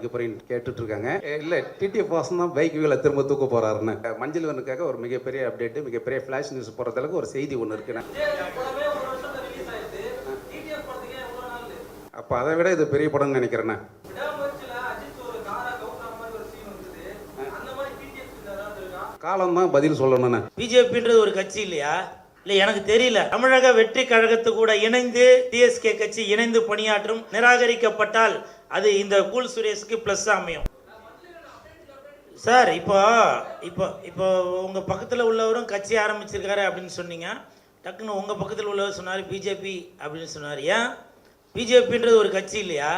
ஆரம்பிக்க போறீங்கன்னு கேட்டுட்டு இருக்காங்க. இல்லை, டிடிஎஃப் வாசன் தான் பைக் வீலை திரும்ப தூக்க போறாருன்னு. மஞ்சள் வனுக்காக ஒரு மிகப்பெரிய அப்டேட், மிகப்பெரிய ஃபிளாஷ் நியூஸ் போகிற அளவுக்கு ஒரு செய்தி ஒன்று இருக்குண்ணே. அப்போ அதை விட இது பெரிய படம்னு நினைக்கிறேண்ணே. காலம்தான் பதில் சொல்லணும்ண்ணே. பிஜேபின்றது ஒரு கட்சி இல்லையா? இல்லை, எனக்கு தெரியல. தமிழக வெற்றி கழகத்து கூட இணைந்து டிஎஸ்கே கட்சி இணைந்து பணியாற்றும் நிராகரிக்கப்பட்டால் அது இந்த கூல் சுரேஷ்க்கு ப்ளஸ் அமையும். சார், இப்போ இப்போ இப்போ உங்கள் பக்கத்தில் உள்ளவரும் கட்சி ஆரம்பிச்சிருக்காரு அப்படின்னு சொன்னீங்க. டக்குன்னு உங்கள் பக்கத்தில் உள்ளவர் சொன்னார் பிஜேபி அப்படின்னு சொன்னார். ஏன் பிஜேபின்றது ஒரு கட்சி இல்லையா?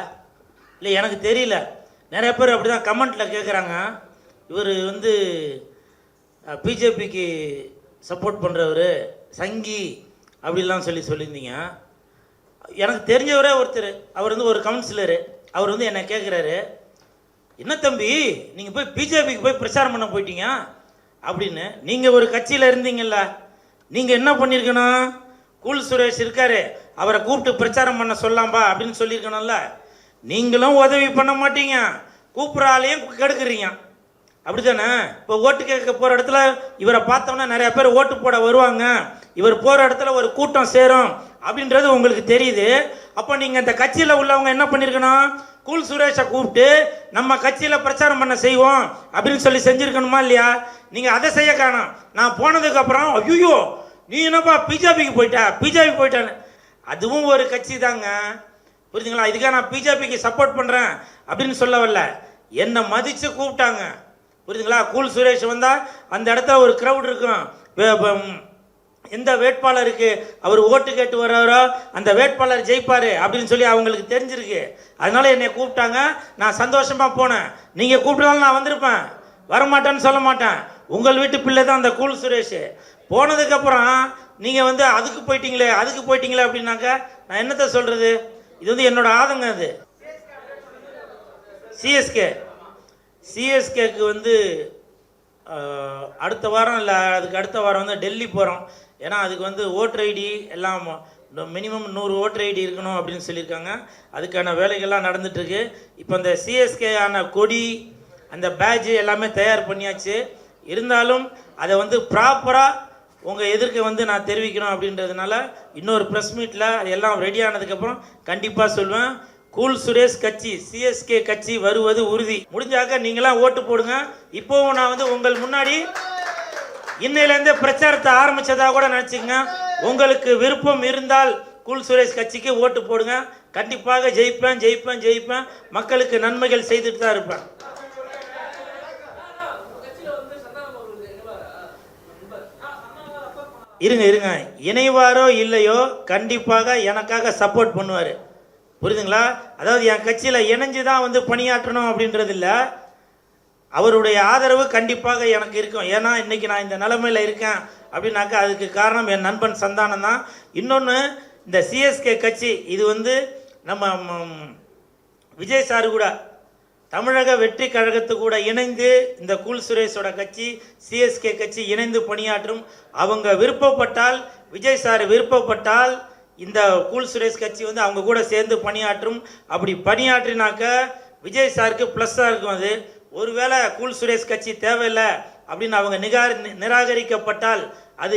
இல்லை, எனக்கு தெரியல. நிறைய பேர் அப்படி தான் கமெண்ட்டில் கேட்குறாங்க. இவர் வந்து பிஜேபிக்கு சப்போர்ட் பண்ணுறவர் சங்கி அப்படிலாம் சொல்லியிருந்தீங்க. எனக்கு தெரிஞ்சவரே ஒருத்தர், அவர் வந்து ஒரு கவுன்சிலரு, அவர் வந்து என்னை கேட்குறாரு, என்ன தம்பி நீங்கள் போய் பிஜேபிக்கு போய் பிரச்சாரம் பண்ண போயிட்டீங்க அப்படின்னு. நீங்கள் ஒரு கட்சியில் இருந்தீங்கல்ல, நீங்கள் என்ன பண்ணியிருக்கணும்? கூல் சுரேஷ் இருக்காரு, அவரை கூப்பிட்டு பிரச்சாரம் பண்ண சொல்லாம்பா அப்படின்னு சொல்லியிருக்கணும்ல. நீங்களும் உதவி பண்ண மாட்டீங்க, கூப்பிட்றாலையும் கெடுக்குறீங்க, அப்படி தானே? இப்போ ஓட்டு கேட்க போகிற இடத்துல இவரை பார்த்தோம்னா நிறைய பேர் ஓட்டு போட வருவாங்க, இவர் போகிற இடத்துல ஒரு கூட்டம் சேரும் அப்படின்றது உங்களுக்கு தெரியுது. அப்போ நீங்கள் இந்த கட்சியில் உள்ளவங்க என்ன பண்ணியிருக்கணும்? கூல் சுரேஷை கூப்பிட்டு நம்ம கட்சியில் பிரச்சாரம் பண்ண செய்வோம் அப்படின்னு செஞ்சுருக்கணுமா இல்லையா? நீங்கள் அதை செய்ய காணோம். நான் போனதுக்கப்புறம் ஐயோ நீ என்னப்பா பிஜேபிக்கு போயிட்டான்னு. அதுவும் ஒரு கட்சி தாங்க, புரியுதுங்களா? இதுக்காக நான் பிஜேபிக்கு சப்போர்ட் பண்ணுறேன் அப்படின்னு சொல்ல வரல. என்னை மதித்து கூப்பிட்டாங்க, புரியுதுங்களா? கூல் சுரேஷ் வந்தால் அந்த இடத்துல ஒரு க்ரௌட் இருக்கும். எந்த வேட்பாளருக்கு அவர் ஓட்டு கேட்டு வர்றாரோ அந்த வேட்பாளர் ஜெயிப்பார் அப்படின்னு சொல்லி அவங்களுக்கு தெரிஞ்சிருக்கு. அதனால என்னை கூப்பிட்டாங்க, நான் சந்தோஷமாக போனேன். நீங்கள் கூப்பிட்டாலும் நான் வந்திருப்பேன், வரமாட்டேன்னு சொல்ல மாட்டேன். உங்கள் வீட்டு பிள்ளை தான் அந்த கூல் சுரேஷ். போனதுக்கப்புறம் நீங்கள் வந்து அதுக்கு போயிட்டீங்களே அப்படின்னாக்கா நான் என்னத்தை சொல்கிறது? இது வந்து என்னோட ஆதங்கம். அது சிஎஸ்கேக்கு வந்து அடுத்த வாரம் இல்லை அதுக்கு அடுத்த வாரம் வந்து டெல்லி போகிறோம். ஏன்னா அதுக்கு வந்து ஓட்டர் ஐடி எல்லாம் மினிமம் 100 ஓட்டர் ஐடி இருக்கணும் அப்படின்னு சொல்லியிருக்காங்க. அதுக்கான வேலைகள்லாம் நடந்துகிட்ருக்கு. இப்போ அந்த சிஎஸ்கே ஆன கொடி, அந்த பேட்ஜ் எல்லாமே தயார் பண்ணியாச்சு. இருந்தாலும் அதை வந்து ப்ராப்பராக உங்கள் எதிர்க்க வந்து நான் தெரிவிக்கணும் அப்படின்றதுனால இன்னொரு ப்ரெஸ் மீட்டில் அது எல்லாம் ரெடி ஆனதுக்கப்புறம் கண்டிப்பாக சொல்வேன். கூல் சுரேஷ் கட்சி, சிஎஸ்கே கட்சி வருவது உறுதி. முடிஞ்சாக்க நீங்களாம் ஓட்டு போடுங்க. இப்போவும் நான் வந்து உங்கள் முன்னாடி இன்னையிலேருந்தே பிரச்சாரத்தை ஆரம்பித்ததாக கூட நினச்சிக்கங்க. உங்களுக்கு விருப்பம் இருந்தால் கூல் சுரேஷ் கட்சிக்கு ஓட்டு போடுங்க. கண்டிப்பாக ஜெயிப்பேன். மக்களுக்கு நன்மைகள் செய்துட்டு தான் இருப்பேன். இருங்க, இணைவாரோ இல்லையோ கண்டிப்பாக எனக்காக சப்போர்ட் பண்ணுவார், புரியுதுங்களா? அதாவது என் கட்சியில் இணைஞ்சு தான் வந்து பணியாற்றணும் அப்படின்றது இல்லை, அவருடைய ஆதரவு கண்டிப்பாக எனக்கு இருக்கும். ஏன்னா இன்றைக்கி நான் இந்த நிலைமையில் இருக்கேன் அப்படின்னாக்கா அதுக்கு காரணம் என் நண்பன் சந்தானம் தான். இன்னொன்று, இந்த சிஎஸ்கே கட்சி இது வந்து நம்ம விஜய் சார் கூட தமிழக வெற்றி கழகத்து கூட இணைந்து இந்த கூல் சுரேஷோட கட்சி சிஎஸ்கே கட்சி இணைந்து பணியாற்றும். அவங்க விருப்பப்பட்டால், விஜய் சார் விருப்பப்பட்டால் இந்த கூல் சுரேஷ் கட்சி வந்து அவங்க கூட சேர்ந்து பணியாற்றும். அப்படி பணியாற்றினாக்க விஜய் சாருக்கு ப்ளஸ்ஸாக இருக்கும். அது ஒருவேளை கூல் சுரேஷ் கட்சி தேவையில்லை அப்படின்னு அவங்க நிராகரிக்கப்பட்டால் அது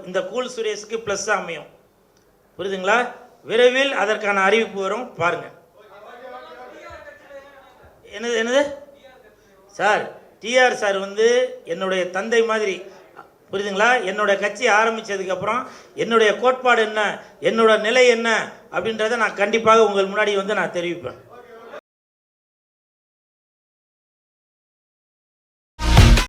இந்த கூல் சுரேஷ்க்கு ப்ளஸ்ஸாக அமையும், புரியுதுங்களா? விரைவில் அதற்கான அறிவிப்பு வரும், பாருங்கள். என்னது சார்? டிஆர் சார் வந்து என்னுடைய தந்தை மாதிரி, புரியுதுங்களா? என்னோட கட்சி ஆரம்பித்ததுக்கப்புறம் என்னுடைய கோட்பாடு என்ன, என்னோட நிலை என்ன அப்படின்றத நான் கண்டிப்பாக உங்கள் முன்னாடி வந்து நான் தெரிவிப்பேன்.